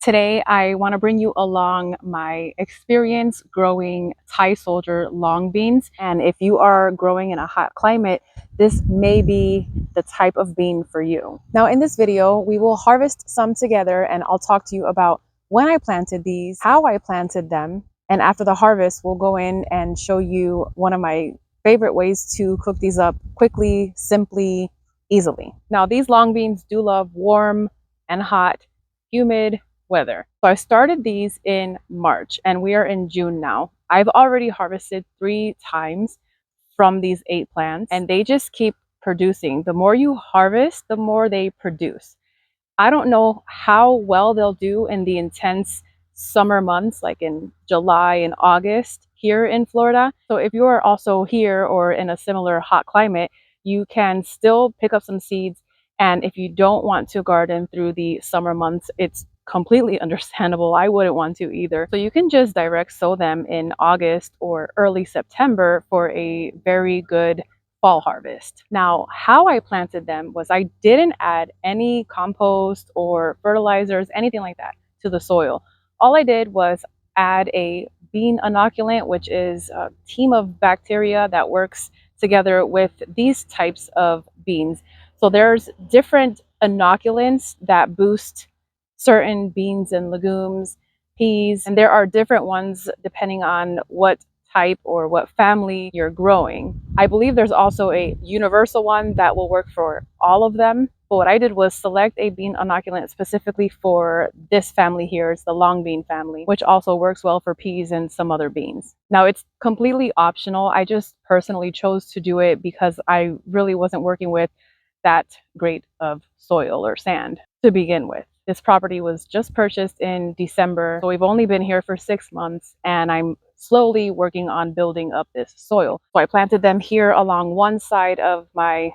Today, I want to bring you along my experience growing Thai soldier long beans. And if you are growing in a hot climate, this may be the type of bean for you. Now, in this video, we will harvest some together and I'll talk to you about when I planted these, how I planted them. And after the harvest, we'll go in and show you one of my favorite ways to cook these up quickly, simply, easily. Now, these long beans do love warm and hot, humid weather. So I started these in March and we are in June now. I've already harvested 3 times from these 8 plants and they just keep producing. The more you harvest, the more they produce. I don't know how well they'll do in the intense summer months like in July and August here in Florida. So if you are also here or in a similar hot climate, you can still pick up some seeds. And if you don't want to garden through the summer months, it's completely understandable. I wouldn't want to either. So you can just direct sow them in August or early September for a very good fall harvest. Now, how I planted them was I didn't add any compost or fertilizers, anything like that to the soil. All I did was add a bean inoculant, which is a team of bacteria that works together with these types of beans. So there's different inoculants that boost certain beans and legumes, peas, and there are different ones depending on what type or what family you're growing. I believe there's also a universal one that will work for all of them. But what I did was select a bean inoculant specifically for this family here. It's the long bean family, which also works well for peas and some other beans. Now it's completely optional. I just personally chose to do it because I really wasn't working with that great of soil or sand to begin with. This property was just purchased in December, so we've only been here for 6 months and I'm slowly working on building up this soil. So I planted them here along one side of my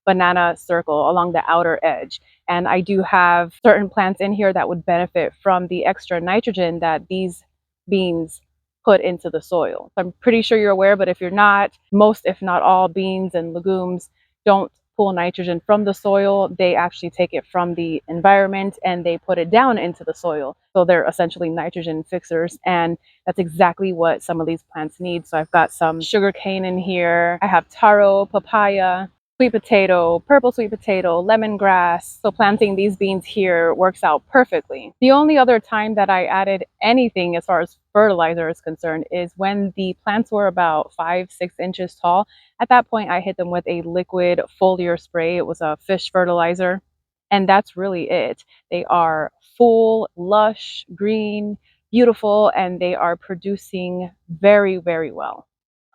banana circle along the outer edge. And I do have certain plants in here that would benefit from the extra nitrogen that these beans put into the soil. So I'm pretty sure you're aware, but if you're not, most if not all beans and legumes don't pull nitrogen from the soil. They actually take it from the environment and they put it down into the soil. So they're essentially nitrogen fixers, and that's exactly what some of these plants need. So I've got some sugar cane in here. I have taro, papaya, sweet potato, purple sweet potato, lemongrass. So planting these beans here works out perfectly. The only other time that I added anything as far as fertilizer is concerned is when the plants were about 5-6 inches tall. At that point, I hit them with a liquid foliar spray. It was a fish fertilizer, and that's really it. They are full, lush, green, beautiful, and they are producing very, very well.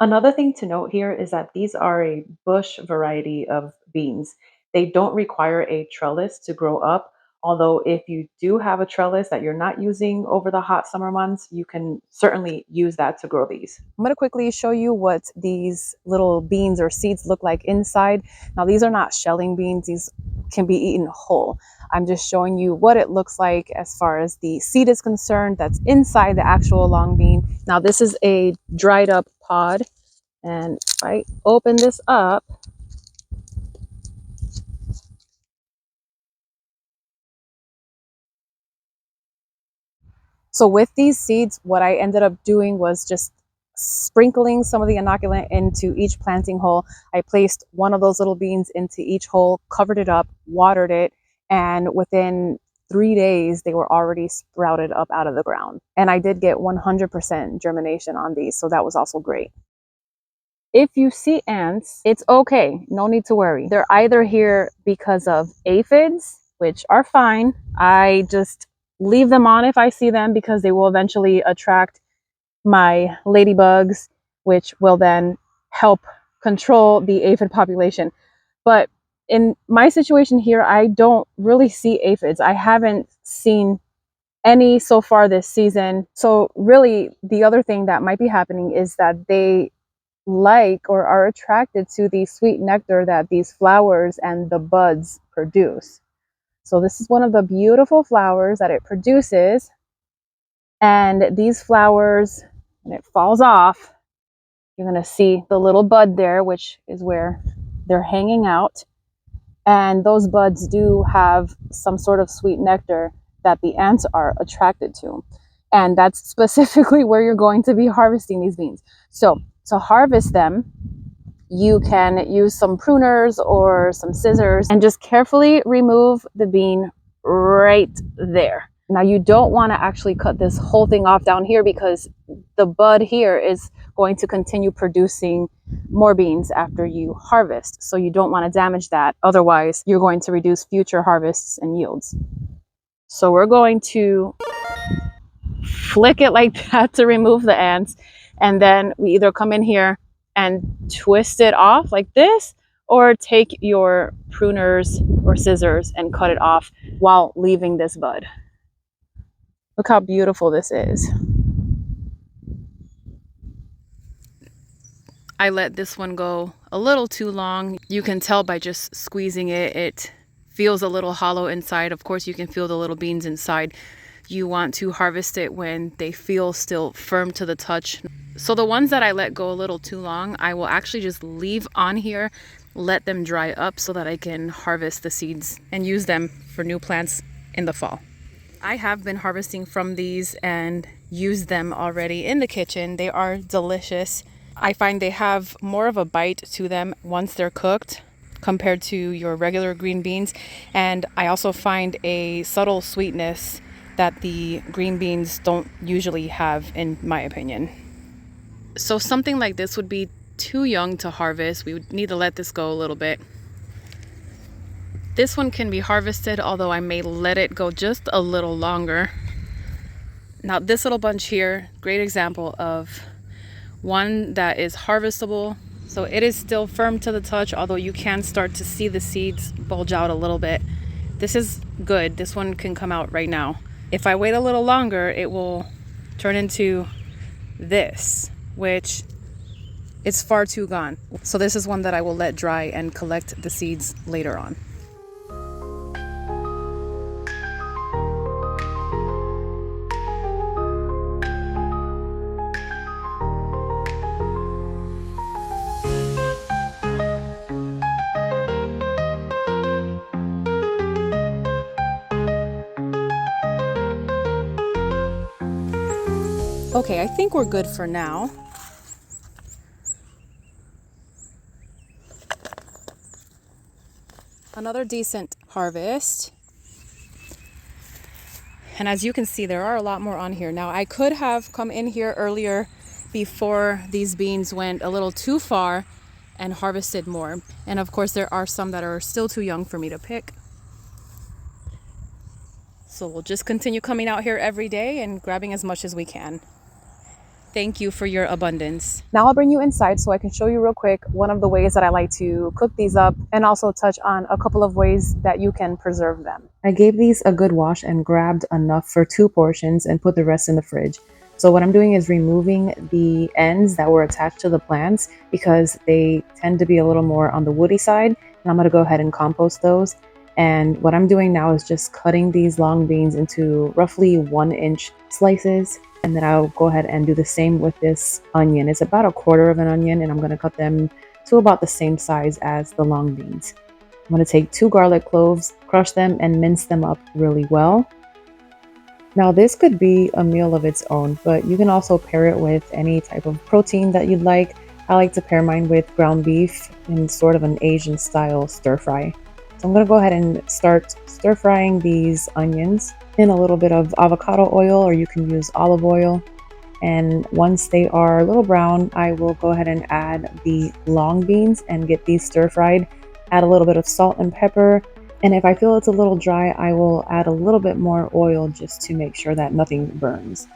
Another thing to note here is that these are a bush variety of beans. They don't require a trellis to grow up. Although if you do have a trellis that you're not using over the hot summer months, you can certainly use that to grow these. I'm going to quickly show you what these little beans or seeds look like inside. Now, these are not shelling beans. These can be eaten whole. I'm just showing you what it looks like as far as the seed is concerned that's inside the actual long bean. Now, this is a dried up pod. And if I open this up, so with these seeds, what I ended up doing was just sprinkling some of the inoculant into each planting hole. I placed one of those little beans into each hole, covered it up, watered it, and within 3 days, they were already sprouted up out of the ground. And I did get 100% germination on these, so that was also great. If you see ants, it's okay. No need to worry. They're either here because of aphids, which are fine. I just leave them on if I see them because they will eventually attract my ladybugs, which will then help control the aphid population. But in my situation here, I don't really see aphids. I haven't seen any so far this season. So really, the other thing that might be happening is that they like or are attracted to the sweet nectar that these flowers and the buds produce. So this is one of the beautiful flowers that it produces. And these flowers, when it falls off, you're going to see the little bud there, which is where they're hanging out. And those buds do have some sort of sweet nectar that the ants are attracted to. And that's specifically where you're going to be harvesting these beans. So to harvest them, you can use some pruners or some scissors and just carefully remove the bean right there. Now you don't want to actually cut this whole thing off down here because the bud here is going to continue producing more beans after you harvest. So you don't want to damage that. Otherwise, you're going to reduce future harvests and yields. So we're going to flick it like that to remove the ants. And then we either come in here and twist it off like this, or take your pruners or scissors and cut it off while leaving this bud. Look how beautiful this is. I let this one go a little too long. You can tell by just squeezing it, it feels a little hollow inside. Of course, you can feel the little beans inside. You want to harvest it when they feel still firm to the touch. So the ones that I let go a little too long, I will actually just leave on here, let them dry up so that I can harvest the seeds and use them for new plants in the fall. I have been harvesting from these and used them already in the kitchen. They are delicious. I find they have more of a bite to them once they're cooked compared to your regular green beans. And I also find a subtle sweetness that the green beans don't usually have, in my opinion. So something like this would be too young to harvest. We would need to let this go a little bit. This one can be harvested, although I may let it go just a little longer. Now this little bunch here, great example of one that is harvestable. So it is still firm to the touch, although you can start to see the seeds bulge out a little bit. This is good. This one can come out right now. If I wait a little longer, it will turn into this, which it's far too gone. So this is one that I will let dry and collect the seeds later on. Okay, I think we're good for now. Another decent harvest. And as you can see, there are a lot more on here. Now, I could have come in here earlier before these beans went a little too far and harvested more. And of course, there are some that are still too young for me to pick. So we'll just continue coming out here every day and grabbing as much as we can. Thank you for your abundance. Now I'll bring you inside so I can show you real quick one of the ways that I like to cook these up, and also touch on a couple of ways that you can preserve them. I gave these a good wash and grabbed enough for 2 portions and put the rest in the fridge. So what I'm doing is removing the ends that were attached to the plants because they tend to be a little more on the woody side, and I'm going to go ahead and compost those. And what I'm doing now is just cutting these long beans into roughly 1-inch slices. And then I'll go ahead and do the same with this onion. It's about 1/4 of an onion, and I'm going to cut them to about the same size as the long beans. I'm going to take 2 garlic cloves, crush them, and mince them up really well. Now this could be a meal of its own, but you can also pair it with any type of protein that you'd like. I like to pair mine with ground beef in sort of an Asian style stir fry. So I'm going to go ahead and start stir frying these onions in a little bit of avocado oil, or you can use olive oil. And once they are a little brown, I will go ahead and add the long beans and get these stir fried. Add a little bit of salt and pepper. And if I feel it's a little dry, I will add a little bit more oil just to make sure that nothing burns.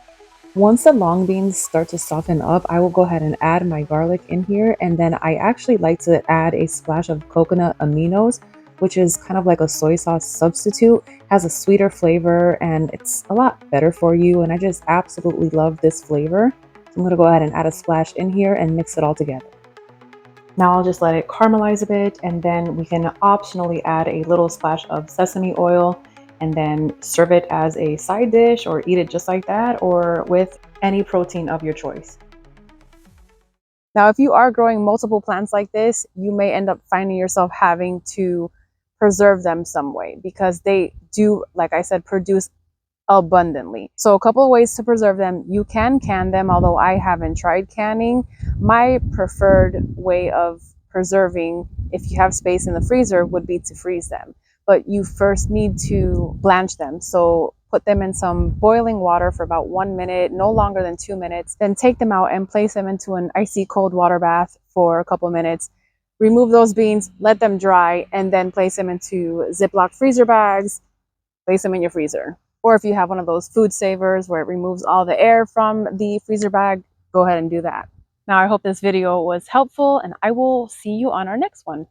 Once the long beans start to soften up, I will go ahead and add my garlic in here. And then I actually like to add a splash of coconut aminos, which is kind of like a soy sauce substitute. Has a sweeter flavor and it's a lot better for you, and I just absolutely love this flavor. So I'm going to go ahead and add a splash in here and mix it all together. Now I'll just let it caramelize a bit, and then we can optionally add a little splash of sesame oil and then serve it as a side dish, or eat it just like that, or with any protein of your choice. Now, if you are growing multiple plants like this, you may end up finding yourself having to preserve them some way, because they do, like I said, produce abundantly. So a couple of ways to preserve them. You can can them, although I haven't tried canning. My preferred way of preserving, if you have space in the freezer, would be to freeze them. But you first need to blanch them. So put them in some boiling water for about 1 minute, no longer than 2 minutes. Then take them out and place them into an icy cold water bath for a couple of minutes. Remove those beans, let them dry, and then place them into Ziploc freezer bags, place them in your freezer. Or if you have one of those food savers where it removes all the air from the freezer bag, go ahead and do that. Now, I hope this video was helpful, and I will see you on our next one.